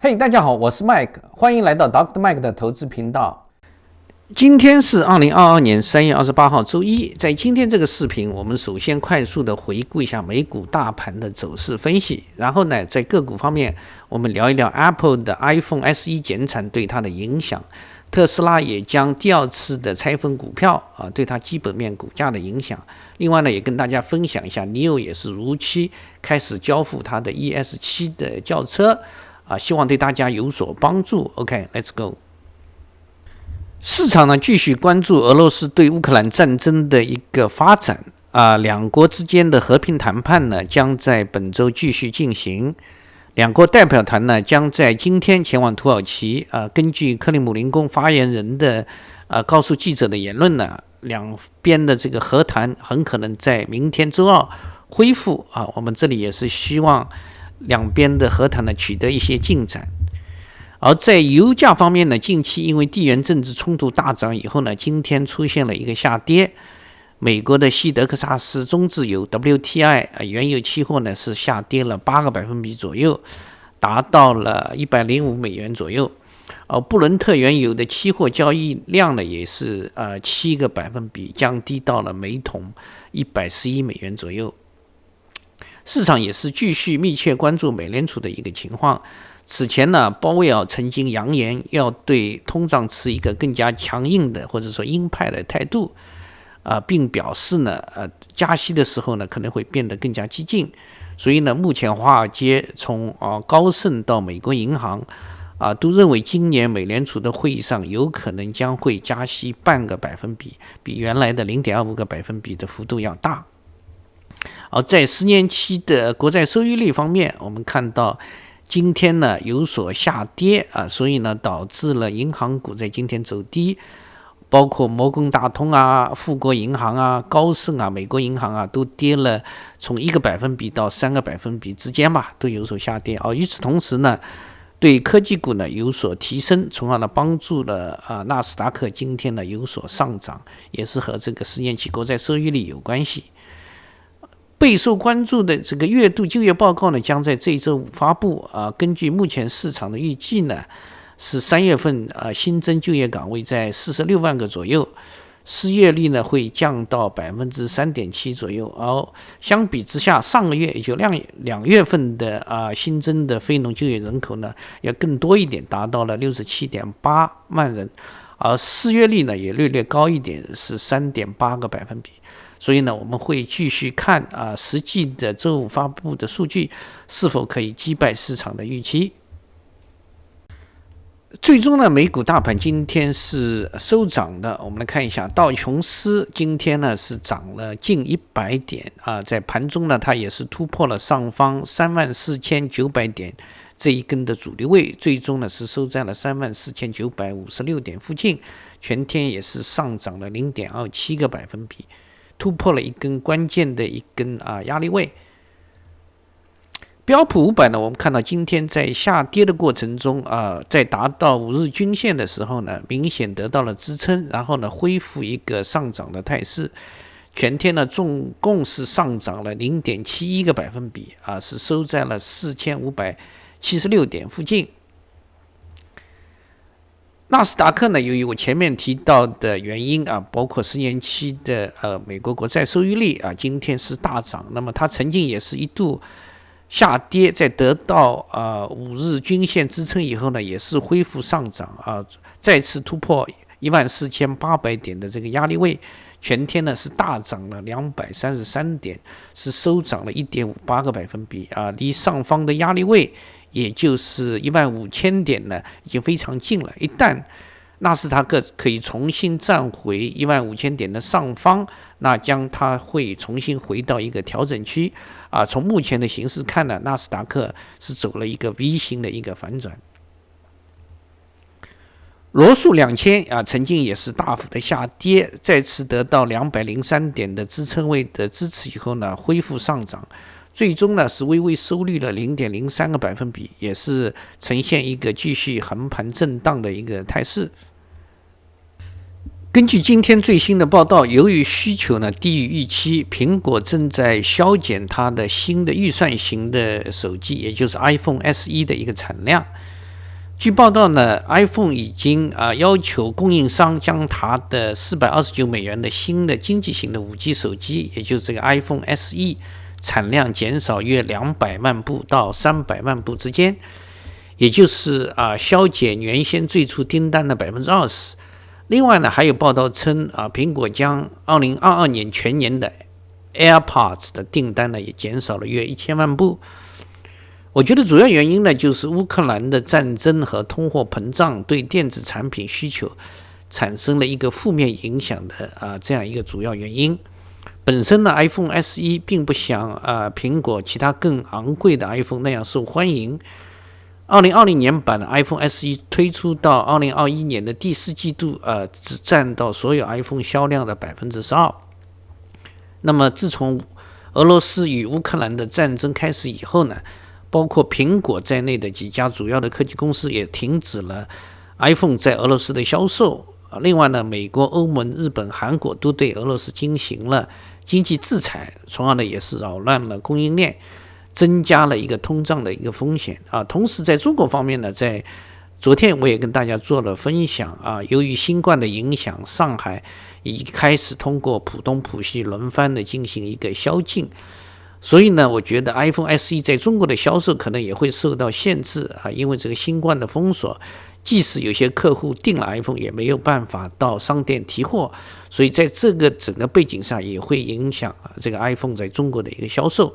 嘿，大家好，我是 Mike， 欢迎来到 Dr. Mike 的投资频道。今天是2022年3月28号周一。在今天这个视频，我们首先快速的回顾一下美股大盘的走势分析，然后呢，在个股方面，我们聊一聊 Apple 的 iPhone SE 减产对它的影响，特斯拉也将第二次的拆分股票对它基本面股价的影响。另外呢，也跟大家分享一下 NIO 也是如期开始交付它的 ES7 的轿车。希望对大家有所帮助。OK，let's go。市场呢继续关注俄罗斯对乌克兰战争的一个发展。两国之间的和平谈判呢将在本周继续进行。两国代表团呢将在今天前往土耳其。根据克里姆林宫发言人的告诉记者的言论呢，两边的这个和谈很可能在明天周二恢复。我们这里也是希望两边的和谈呢取得一些进展。而在油价方面呢，近期因为地缘政治冲突大涨以后呢，今天出现了一个下跌。美国的西德克萨斯中质油 WTI 原油期货呢是下跌了8个百分比左右，达到了105美元左右。而布伦特原油的期货交易量呢也是7个百分比降低到了每桶111美元左右。市场也是继续密切关注美联储的一个情况。此前呢，鲍威尔曾经扬言要对通胀持一个更加强硬的或者说鹰派的态度，并表示呢，加息的时候呢可能会变得更加激进。所以呢，目前华尔街从高盛到美国银行都认为今年美联储的会议上有可能将会加息半个百分比，比原来的0.25个百分比的幅度要大。而在10年期的国债收益率方面，我们看到今天呢有所下跌所以呢导致了银行股在今天走低，包括摩根大通富国银行高盛美国银行都跌了，从1个百分比到3个百分比之间吧，都有所下跌。与此同时呢，对科技股呢有所提升，从而呢帮助了纳斯达克今天呢有所上涨，也是和这个10年期国债收益率有关系。备受关注的这个月度就业报告呢，将在这周五发布。根据目前市场的预计呢，是3月份新增就业岗位在46万个左右，失业率呢会降到 3.7% 左右。而相比之下，上个月也就2月份的新增的非农就业人口呢要更多一点，达到了 67.8 万人，而失业率呢也略高一点，是 3.8个百分比。所以呢，我们会继续看实际的周五发布的数据是否可以击败市场的预期。最终呢，美股大盘今天是收涨的。我们来看一下，道琼斯今天呢是涨了近100点在盘中呢，它也是突破了上方34,900点这一根的阻力位，最终呢是收在了34,956点附近，全天也是上涨了 0.27个百分比。突破了一根关键的一根压力位。标普500呢，我们看到今天在下跌的过程中在达到5日均线的时候呢，明显得到了支撑，然后呢恢复一个上涨的态势。全天呢总共是上涨了 0.71个百分比是收在了4576点附近。纳斯达克呢，由于我前面提到的原因包括10年期的美国国债收益率今天是大涨。那么它曾经也是一度下跌，在得到5日均线支撑以后呢，也是恢复上涨再次突破14800点的这个压力位。全天呢是大涨了233点，是收涨了 1.58个百分比离上方的压力位也就是15000点呢已经非常近了。一旦纳斯达克可以重新站回15000点的上方，那将它会重新回到一个调整区从目前的形势看呢，纳斯达克是走了一个 V 型的一个反转。罗素2000曾经也是大幅的下跌，再次得到203点的支撑位的支持以后呢，恢复上涨，最终呢是微微收率了 0.03个百分比，也是呈现一个继续横盘震荡的一个态势。根据今天最新的报道，由于需求呢低于预期，苹果正在削减它的新的预算型的手机，也就是 iPhone SE 的一个产量。据报道呢 ，iPhone 已经要求供应商将它的$429的新的经济型的5G 手机，也就是这个 iPhone SE 产量减少约200万部到300万部之间，也就是削减原先最初订单的20%。另外呢，还有报道称苹果将2022年全年的 AirPods 的订单呢也减少了约1000万部。我觉得主要原因呢，就是乌克兰的战争和通货膨胀对电子产品需求产生了一个负面影响的这样一个主要原因。本身呢 ，iPhone SE 并不像苹果其他更昂贵的 iPhone 那样受欢迎。2020年版的 iPhone SE 推出到2021年的第4季度，只占到所有 iPhone 销量的12%。那么，自从俄罗斯与乌克兰的战争开始以后呢，包括苹果在内的几家主要的科技公司也停止了 iPhone 在俄罗斯的销售。另外呢，美国、欧盟、日本、韩国都对俄罗斯进行了经济制裁，从而呢也是扰乱了供应链，增加了一个通胀的一个风险同时，在中国方面呢，在昨天我也跟大家做了分享由于新冠的影响，上海已开始通过浦东、浦西轮番的进行一个宵禁。所以呢，我觉得 iPhone SE 在中国的销售可能也会受到限制因为这个新冠的封锁，即使有些客户订了 iPhone 也没有办法到商店提货，所以在这个整个背景下也会影响这个 iPhone 在中国的一个销售。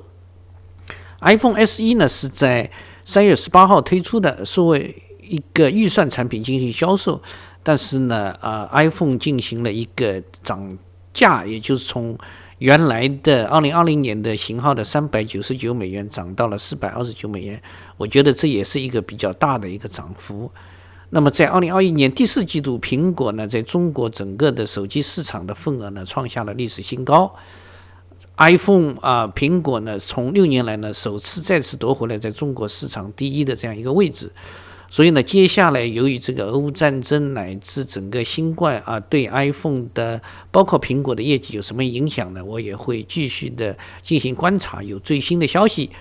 iPhone SE 呢是在3月18号推出的，作为一个预算产品进行销售，但是呢iPhone 进行了一个涨价，也就是从原来的2020年的型号的$399涨到了$429，我觉得这也是一个比较大的一个涨幅。那么在2021年第4季度，苹果呢在中国整个的手机市场的份额呢创下了历史新高。iPhone 苹果呢从6年来呢首次再次夺回来在中国市场第一的这样一个位置。所以呢，接下来由于这个俄乌战争乃至整个新冠对 iPhone 的包括苹果的业绩有什么影响呢？我也会继续的进行观察，有最新的消息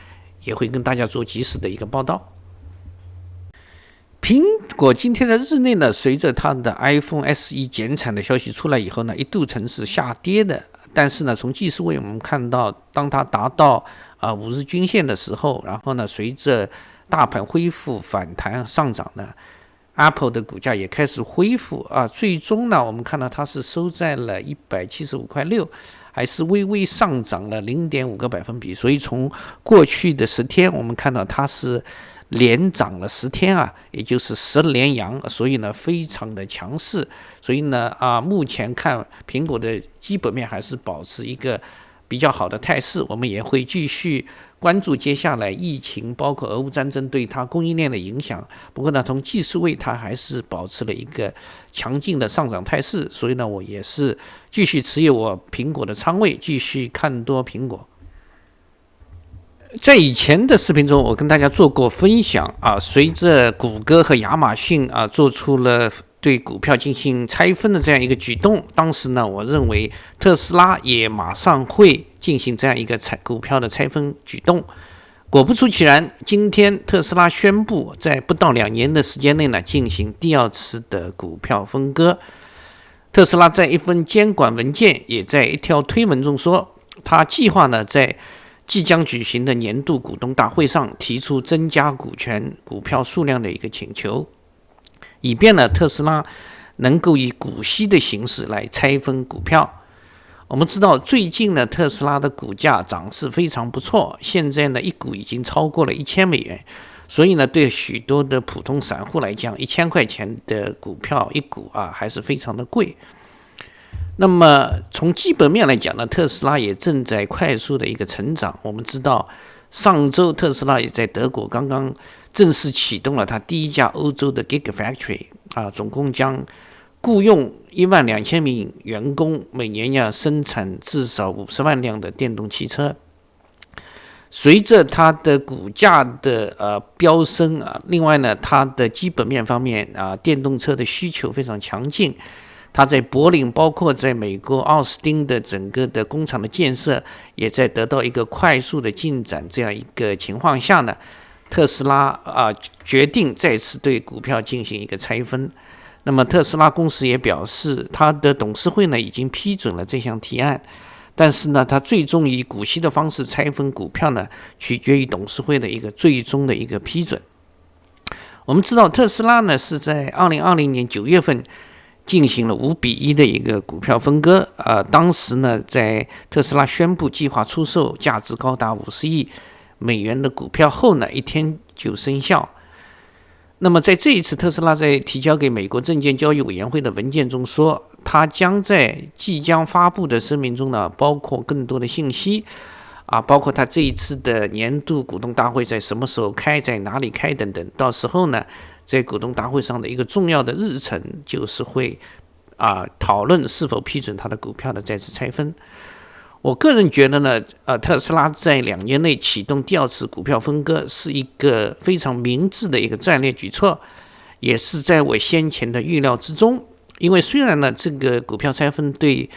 也会跟大家做及时的一个报道。苹果今天在日内呢，随着它的 iPhone SE 减产的消息出来以后呢，一度曾是下跌的。但是呢，从技术位我们看到，当它达到5日均线的时候，然后呢，随着大盘恢复反弹上涨呢 ，Apple 的股价也开始恢复最终呢，我们看到它是收在了175.6块，还是微微上涨了0.5个百分比。所以从过去的10天，我们看到它是连涨了10天也就是10连阳，所以呢非常的强势。所以呢目前看苹果的基本面还是保持一个比较好的态势，我们也会继续关注接下来疫情包括俄乌战争对它供应链的影响。不过呢，从技术位它还是保持了一个强劲的上涨态势，所以呢，我也是继续持有我苹果的仓位，继续看多苹果。在以前的视频中，我跟大家做过分享随着谷歌和亚马逊做出了对股票进行拆分的这样一个举动，当时呢，我认为特斯拉也马上会进行这样一个股票的拆分举动。果不出其然，今天特斯拉宣布在不到2年的时间内呢，进行第2次的股票分割。特斯拉在一份监管文件，也在一条推文中说，他计划呢在即将举行的年度股东大会上提出增加股票数量的一个请求，以便呢特斯拉能够以股息的形式来拆分股票。我们知道最近呢特斯拉的股价涨势非常不错，现在呢一股已经超过了$1000，所以呢对许多的普通散户来讲，1000块钱的股票一股还是非常的贵。那么从基本面来讲呢，特斯拉也正在快速的一个成长。我们知道上周特斯拉也在德国刚刚正式启动了它第一家欧洲的 Gigafactory 总共将雇用12000名员工，每年要生产至少50万辆的电动汽车。随着它的股价的飙升另外呢，它的基本面方面电动车的需求非常强劲。它在柏林，包括在美国奥斯汀的整个的工厂的建设，也在得到一个快速的进展。这样一个情况下呢，特斯拉决定再次对股票进行一个拆分。那么特斯拉公司也表示，它的董事会呢已经批准了这项提案，但是呢，它最终以股息的方式拆分股票呢，取决于董事会的一个最终的一个批准。我们知道特斯拉呢是在2020年9月份进行了5:1的一个股票分割，当时呢，在特斯拉宣布计划出售价值高达50亿美元的股票后呢，一天就生效。那么在这一次，特斯拉在提交给美国证券交易委员会的文件中说，它将在即将发布的声明中呢，包括更多的信息，包括它这一次的年度股东大会在什么时候开，在哪里开等等。到时候呢，在股东大会上的一个重要的日程，就是会讨论是否批准它的股票的再次拆分。我个人觉得呢，特斯拉在2年内启动第2次股票分割是一个非常明智的一个战略举措，也是在我先前的预料之中。因为虽然呢，这个股票拆分对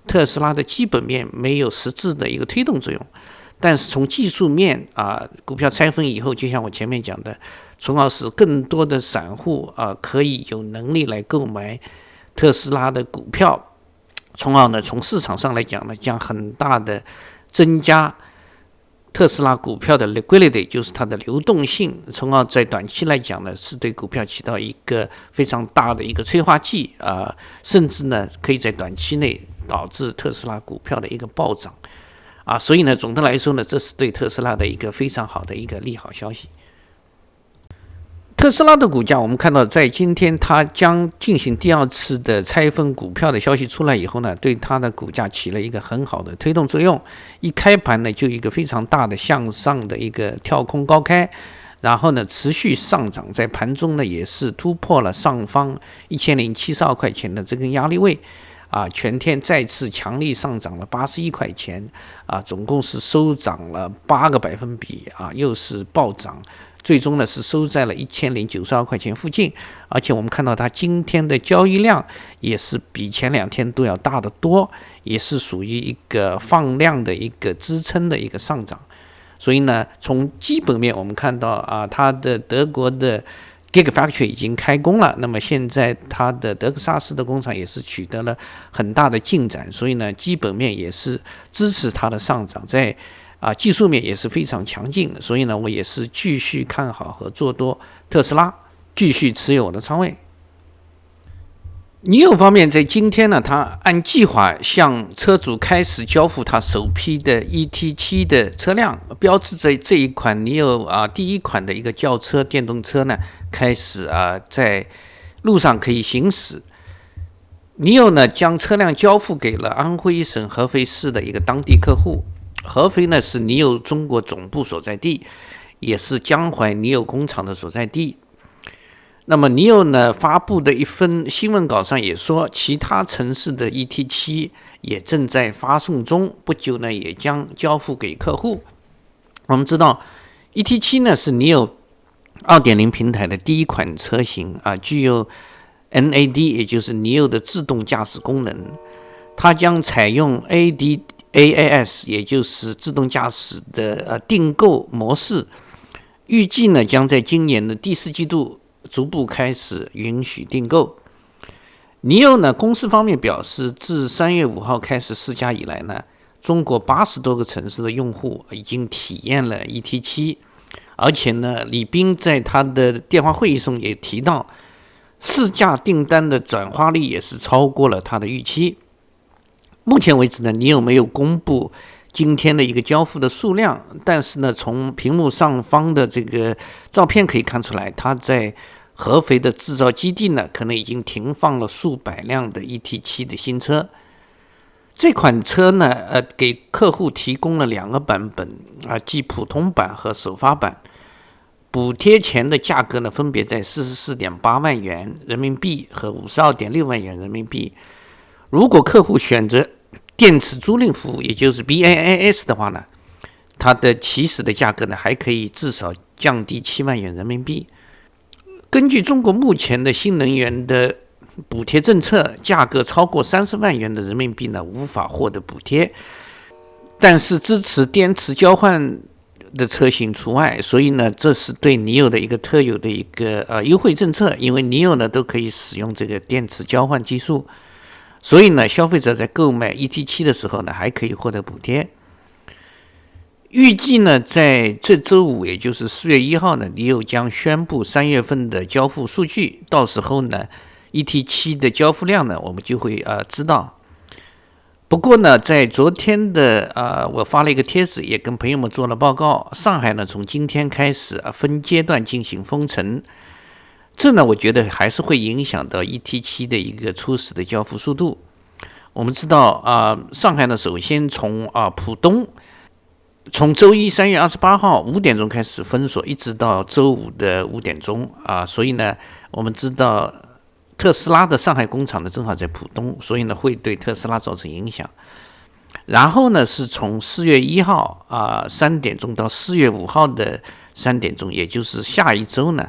特斯拉的基本面没有实质的一个推动作用，但是从技术面股票拆分以后，就像我前面讲的，从而使更多的散户可以有能力来购买特斯拉的股票。从而呢，从市场上来讲呢，将很大的增加特斯拉股票的 liquidity， 就是它的流动性，从而在短期来讲呢，是对股票起到一个非常大的一个催化剂甚至呢，可以在短期内导致特斯拉股票的一个暴涨所以呢，总的来说呢，这是对特斯拉的一个非常好的一个利好消息。特斯拉的股价，我们看到在今天它将进行第2次的拆分股票的消息出来以后呢，对它的股价起了一个很好的推动作用。一开盘呢，就一个非常大的向上的一个跳空高开，然后呢持续上涨，在盘中呢也是突破了上方1072块钱的这根压力位全天再次强力上涨了81块钱总共是收涨了8个百分比又是暴涨。最终呢是收在了1092块钱附近，而且我们看到它今天的交易量也是比前2天都要大得多，也是属于一个放量的一个支撑的一个上涨。所以呢，从基本面我们看到它的德国的 Gigafactory 已经开工了，那么现在它的德克萨斯的工厂也是取得了很大的进展，所以呢，基本面也是支持它的上涨，在技术面也是非常强劲，所以呢，我也是继续看好和做多特斯拉，继续持有我的仓位。NIO 方面，在今天呢，它按计划向车主开始交付它首批的 ET7 的车辆，标志着这一款 NIO 第一款的一个轿车电动车呢，开始在路上可以行驶。NIO 呢，将车辆交付给了安徽省合肥市的一个当地客户。合肥呢是NIO中国总部所在地，也是江淮NIO工厂的所在地。那么NIO呢发布的一份新闻稿上也说，其他城市的 ET7 也正在发送中，不久呢也将交付给客户。我们知道 ET7 呢是NIO 2.0 平台的第一款车型具有 NAD， 也就是 NIO 的自动驾驶功能，它将采用 ADAS， 也就是自动驾驶的订购模式，预计呢将在今年的第4季度逐步开始允许订购。NIO呢公司方面表示，自3月5号开始试驾以来呢，中国80多个城市的用户已经体验了 ET7， 而且呢，李斌在他的电话会议中也提到，试驾订单的转化率也是超过了他的预期。目前为止呢，NIO没有公布今天的一个交付的数量，但是呢，从屏幕上方的这个照片可以看出来，它在合肥的制造基地呢，可能已经停放了数百辆的 ET7 的新车。这款车呢，给客户提供了2个版本即普通版和首发版。补贴前的价格呢，分别在 44.8 万元人民币和 52.6 万元人民币。如果客户选择电池租赁服务，也就是 BaaS 的话呢，它的起始的价格呢，还可以至少降低7万元人民币。根据中国目前的新能源的补贴政策，价格超过30万元的人民币呢，无法获得补贴。但是支持电池交换的车型除外，所以呢，这是对NIO的一个特有的一个优惠政策，因为NIO呢都可以使用这个电池交换技术，所以呢，消费者在购买 ET7 的时候呢，还可以获得补贴。预计呢，在这周五，也就是4月1号呢，NIO将宣布3月份的交付数据，到时候呢 ，ET7 的交付量呢，我们就会知道。不过呢，在昨天的我发了一个帖子，也跟朋友们做了报告。上海呢，从今天开始分阶段进行封城，这呢，我觉得还是会影响到 ET7 的一个初始的交付速度。我们知道上海呢，首先从浦东，从周一3月28号5点钟开始封锁，一直到周五的5点钟所以呢，我们知道。特斯拉的上海工厂呢，正好在浦东，所以呢会对特斯拉造成影响。然后呢，是从4月1号3点钟到4月5号的3点钟，也就是下一周呢，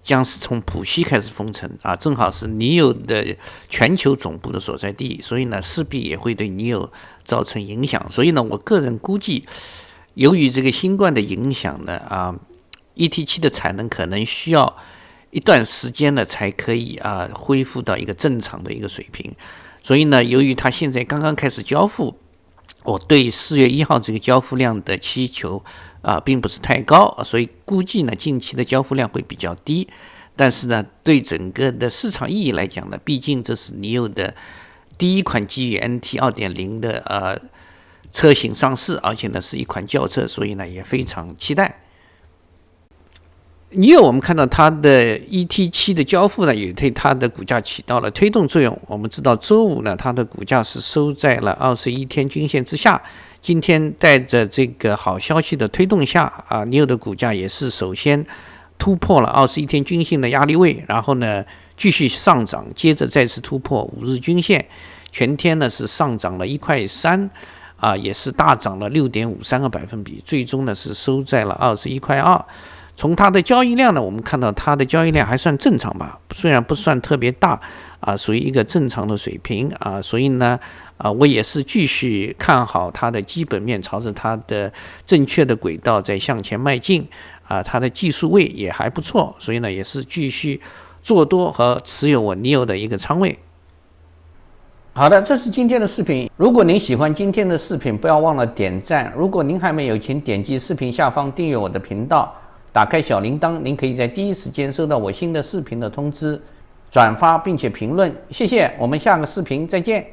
将是从浦西开始封城正好是NIO的全球总部的所在地，所以呢势必也会对NIO造成影响。所以呢，我个人估计，由于这个新冠的影响呢，ET7 的产能可能需要一段时间呢，才可以恢复到一个正常的一个水平。所以呢，由于它现在刚刚开始交付，我对4月1号这个交付量的需求并不是太高，所以估计呢近期的交付量会比较低。但是呢，对整个的市场意义来讲呢，毕竟这是NIO的第一款基于 NT 2.0 的车型上市，而且呢是一款轿车，所以呢也非常期待。NIO我们看到它的 ET7 的交付呢，也对它的股价起到了推动作用。我们知道周五呢，它的股价是收在了21天均线之下。今天带着这个好消息的推动下NIO的股价也是首先突破了21天均线的压力位，然后呢继续上涨，接着再次突破5日均线，全天呢是上涨了1.3块也是大涨了6.53个百分比，最终呢是收在了21.2块。从它的交易量呢，我们看到它的交易量还算正常吧，虽然不算特别大属于一个正常的水平所以呢我也是继续看好它的基本面朝着它的正确的轨道在向前迈进它的技术位也还不错，所以呢也是继续做多和持有我NIO的一个仓位。好的，这是今天的视频。如果您喜欢今天的视频，不要忘了点赞。如果您还没有，请点击视频下方订阅我的频道。打开小铃铛，您可以在第一时间收到我新的视频的通知，转发并且评论，谢谢。我们下个视频再见。